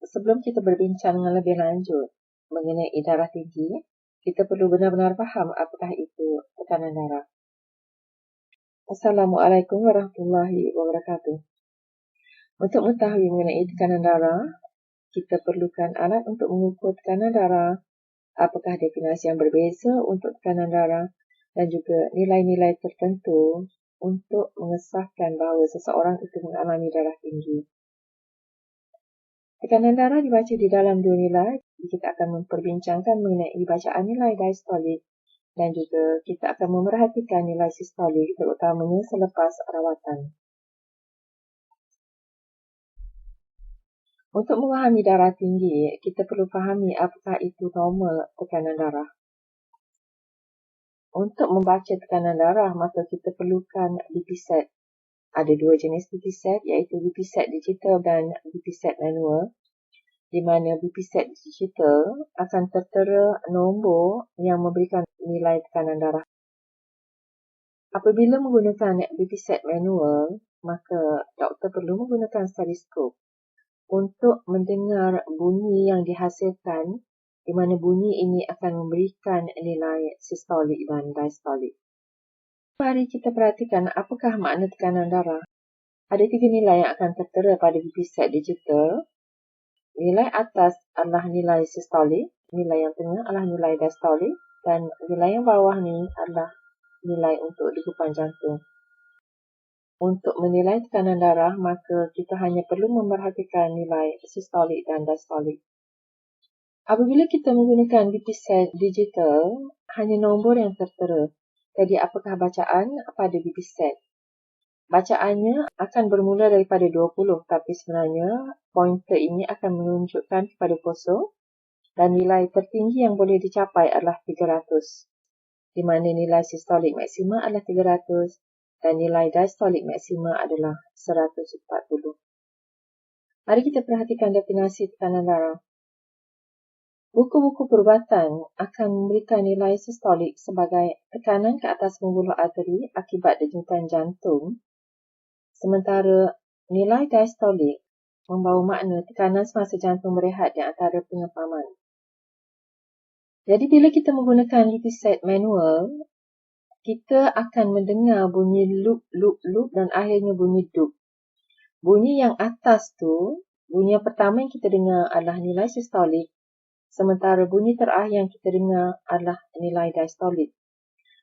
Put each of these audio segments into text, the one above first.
Sebelum kita berbincang dengan lebih lanjut mengenai darah tinggi, kita perlu benar-benar faham apakah itu tekanan darah. Assalamualaikum warahmatullahi wabarakatuh. Untuk mengetahui mengenai tekanan darah, kita perlukan alat untuk mengukur tekanan darah, apakah definisi yang berbeza untuk tekanan darah, dan juga nilai-nilai tertentu untuk mengesahkan bahawa seseorang itu mengalami darah tinggi. Tekanan darah dibaca di dalam dua nilai. Kita akan memperbincangkan mengenai bacaan nilai diastolik dan juga kita akan memerhatikan nilai sistolik terutamanya selepas rawatan. Untuk memahami darah tinggi, kita perlu fahami apakah itu normal tekanan darah. Untuk membaca tekanan darah, maka kita perlukan BP set. Ada dua jenis BP set, iaitu BP set digital dan BP set manual, di mana BP set digital akan tertera nombor yang memberikan nilai tekanan darah. Apabila menggunakan BP set manual, maka doktor perlu menggunakan stetoskop untuk mendengar bunyi yang dihasilkan, di mana bunyi ini akan memberikan nilai sistolik dan diastolik. Mari kita perhatikan apakah makna tekanan darah. Ada tiga nilai yang akan tertera pada BP set digital. Nilai atas adalah nilai sistolik, nilai yang tengah adalah nilai diastolik, dan nilai yang bawah ni adalah nilai untuk degupan jantung. Untuk menilai tekanan darah, maka kita hanya perlu memerhatikan nilai sistolik dan diastolik. Apabila kita menggunakan BP set digital, hanya nombor yang tertera. Jadi apakah bacaan pada BP set? Bacaannya akan bermula daripada 20, tapi sebenarnya pointer ini akan menunjukkan kepada kosong dan nilai tertinggi yang boleh dicapai adalah 300, di mana nilai sistolik maksima adalah 300 dan nilai diastolik maksima adalah 140. Mari kita perhatikan definisi tekanan darah. Buku-buku perubatan akan memberikan nilai sistolik sebagai tekanan ke atas pembuluh arteri akibat denyutan jantung, sementara nilai diastolik membawa makna tekanan semasa jantung berehat di antara pengepaman. Jadi bila kita menggunakan BP set manual, kita akan mendengar bunyi loop, loop, loop dan akhirnya bunyi dup. Bunyi yang atas tu, bunyi yang pertama yang kita dengar adalah nilai sistolik, sementara bunyi terakhir yang kita dengar adalah nilai diastolik.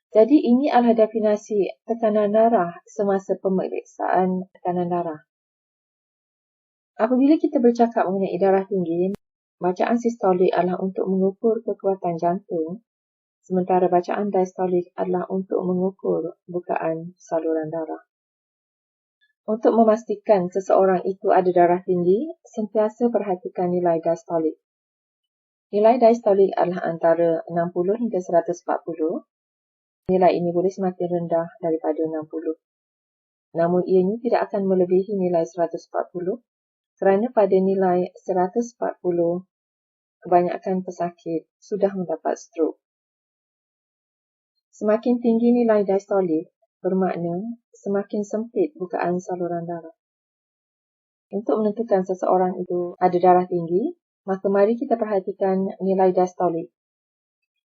Jadi ini adalah definisi tekanan darah semasa pemeriksaan tekanan darah. Apabila kita bercakap mengenai darah tinggi, bacaan sistolik adalah untuk mengukur kekuatan jantung, sementara bacaan diastolik adalah untuk mengukur bukaan saluran darah. Untuk memastikan seseorang itu ada darah tinggi, sentiasa perhatikan nilai diastolik. Nilai diastolik adalah antara 60 hingga 140. Nilai ini boleh semakin rendah daripada 60. Namun ianya tidak akan melebihi nilai 140 kerana pada nilai 140, kebanyakan pesakit sudah mendapat stroke. Semakin tinggi nilai diastolik bermakna semakin sempit bukaan saluran darah. Untuk menentukan seseorang itu ada darah tinggi, maka mari kita perhatikan nilai diastolik.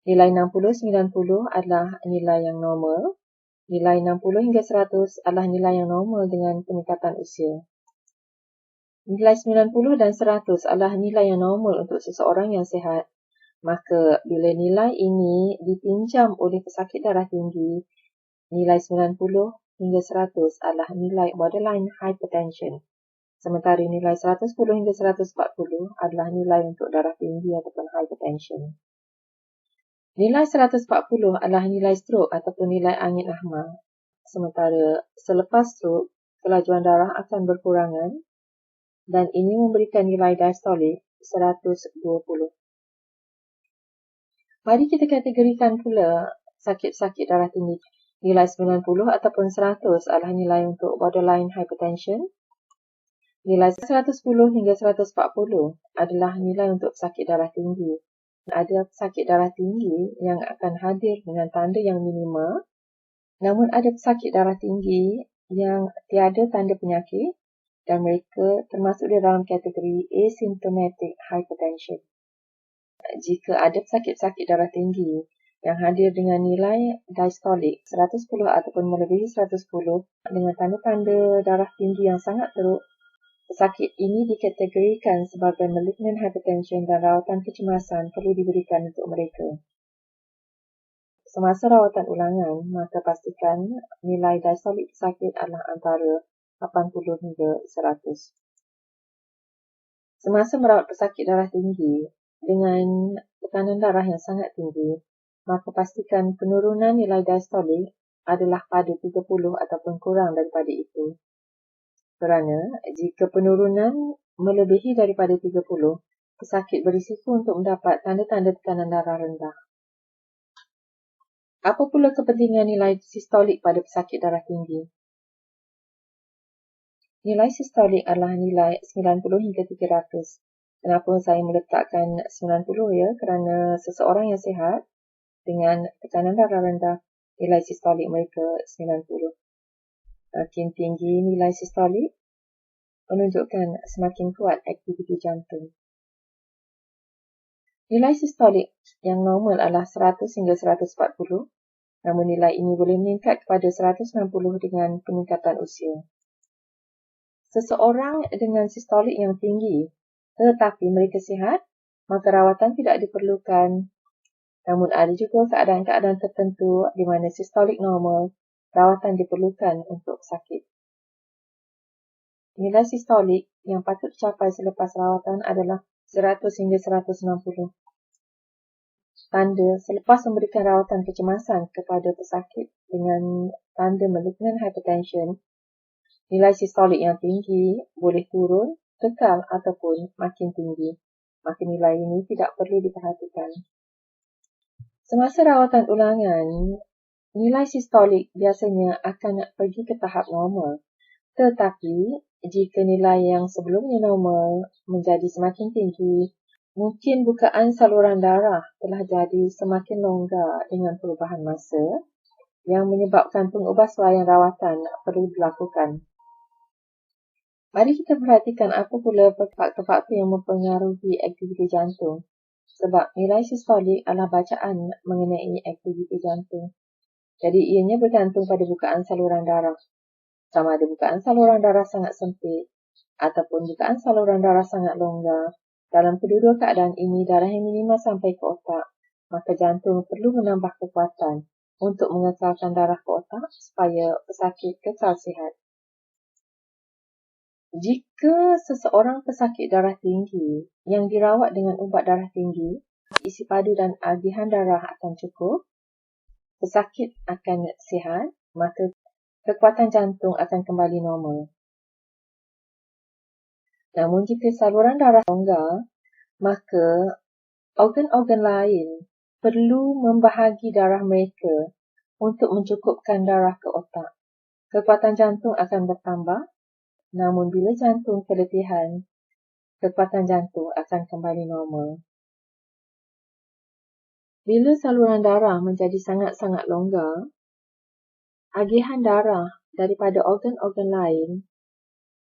Nilai 60-90 adalah nilai yang normal. Nilai 60 hingga 100 adalah nilai yang normal dengan peningkatan usia. Nilai 90 dan 100 adalah nilai yang normal untuk seseorang yang sihat. Maka bila nilai ini dipinjam oleh pesakit darah tinggi, nilai 90 hingga 100 adalah nilai borderline hypertension. Sementara nilai 110 hingga 140 adalah nilai untuk darah tinggi ataupun hypertension. Nilai 140 adalah nilai stroke ataupun nilai angin ahmar. Sementara selepas stroke, kelajuan darah akan berkurangan dan ini memberikan nilai diastolik 120. Mari kita kategorikan pula sakit-sakit darah tinggi. Nilai 90 ataupun 100 adalah nilai untuk borderline hypertension. Nilai 110 hingga 140 adalah nilai untuk sakit darah tinggi. Ada sakit darah tinggi yang akan hadir dengan tanda yang minima, namun ada sakit darah tinggi yang tiada tanda penyakit dan mereka termasuk di dalam kategori asymptomatic hypertension. Jika ada pesakit-pesakit darah tinggi yang hadir dengan nilai diastolik 110 ataupun melebihi 110 dengan tanda-tanda darah tinggi yang sangat teruk, pesakit ini dikategorikan sebagai malignant hypertension dan rawatan kecemasan perlu diberikan untuk mereka. Semasa rawatan ulangan, maka pastikan nilai diastolik pesakit adalah antara 80 hingga 100. Semasa merawat pesakit darah tinggi dengan tekanan darah yang sangat tinggi, maka pastikan penurunan nilai diastolik adalah pada 30 ataupun kurang daripada itu. Kerana jika penurunan melebihi daripada 30, pesakit berisiko untuk mendapat tanda-tanda tekanan darah rendah. Apa pula kepentingan nilai sistolik pada pesakit darah tinggi? Nilai sistolik adalah nilai 90 hingga 300. Kenapa saya meletakkan 90 ya? Kerana seseorang yang sihat dengan tekanan darah rendah, nilai sistolik mereka 90. Makin tinggi nilai sistolik, menunjukkan semakin kuat aktiviti jantung. Nilai sistolik yang normal adalah 100 hingga 140, namun nilai ini boleh meningkat kepada 160 dengan peningkatan usia. Seseorang dengan sistolik yang tinggi tetapi mereka sihat, maka rawatan tidak diperlukan. Namun ada juga keadaan-keadaan tertentu di mana sistolik normal, rawatan diperlukan untuk sakit. Nilai sistolik yang patut dicapai selepas rawatan adalah 100 hingga 160. Tanda selepas memberikan rawatan kecemasan kepada pesakit dengan tanda malignant hypertension, nilai sistolik yang tinggi boleh turun, kekal ataupun makin tinggi. Maka nilai ini tidak perlu diperhatikan. Semasa rawatan ulangan, nilai sistolik biasanya akan pergi ke tahap normal. Tetapi, jika nilai yang sebelumnya normal menjadi semakin tinggi, mungkin bukaan saluran darah telah jadi semakin longgar dengan perubahan masa yang menyebabkan pengubahsuaian rawatan perlu dilakukan. Mari kita perhatikan apa pula faktor-faktor yang mempengaruhi aktiviti jantung. Sebab nilai sistolik adalah bacaan mengenai aktiviti jantung. Jadi ianya bergantung pada bukaan saluran darah. Sama ada bukaan saluran darah sangat sempit ataupun bukaan saluran darah sangat longgar. Dalam kedua-dua keadaan ini, darah yang minima sampai ke otak. Maka jantung perlu menambah kekuatan untuk mengekalkan darah ke otak supaya pesakit kekal sihat. Jika seseorang pesakit darah tinggi yang dirawat dengan ubat darah tinggi, isi padu dan agihan darah akan cukup, pesakit akan sihat, maka kekuatan jantung akan kembali normal. Namun jika saluran darah longgar, maka organ-organ lain perlu membahagi darah mereka untuk mencukupkan darah ke otak. Kekuatan jantung akan bertambah. Namun bila jantung keletihan, kekuatan jantung akan kembali normal. Bila saluran darah menjadi sangat-sangat longgar, agihan darah daripada organ-organ lain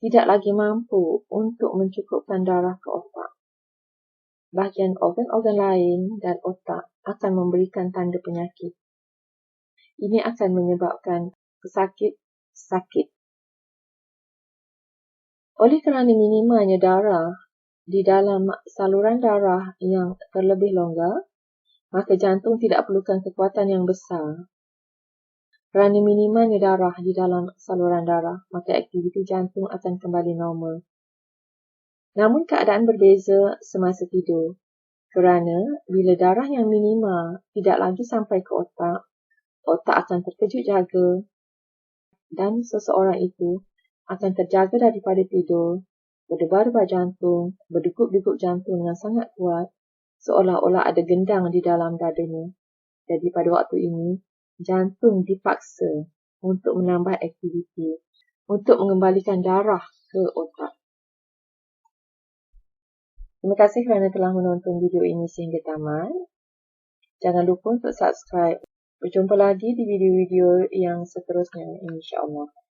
tidak lagi mampu untuk mencukupkan darah ke otak. Bahagian organ-organ lain dan otak akan memberikan tanda penyakit. Ini akan menyebabkan pesakit sakit. Oleh kerana minimanya darah di dalam saluran darah yang terlebih longgar, maka jantung tidak perlukan kekuatan yang besar. Kerana minimanya darah di dalam saluran darah, maka aktiviti jantung akan kembali normal. Namun keadaan berbeza semasa tidur. Kerana bila darah yang minima tidak lagi sampai ke otak, otak akan terkejut jaga dan seseorang itu akan terjaga daripada tidur, berdebar-debar jantung, berdegup-degup jantung yang sangat kuat, seolah-olah ada gendang di dalam dadanya. Jadi pada waktu ini, jantung dipaksa untuk menambah aktiviti, untuk mengembalikan darah ke otak. Terima kasih kerana telah menonton video ini sehingga tamat. Jangan lupa untuk subscribe. Berjumpa lagi di video-video yang seterusnya, insya-Allah.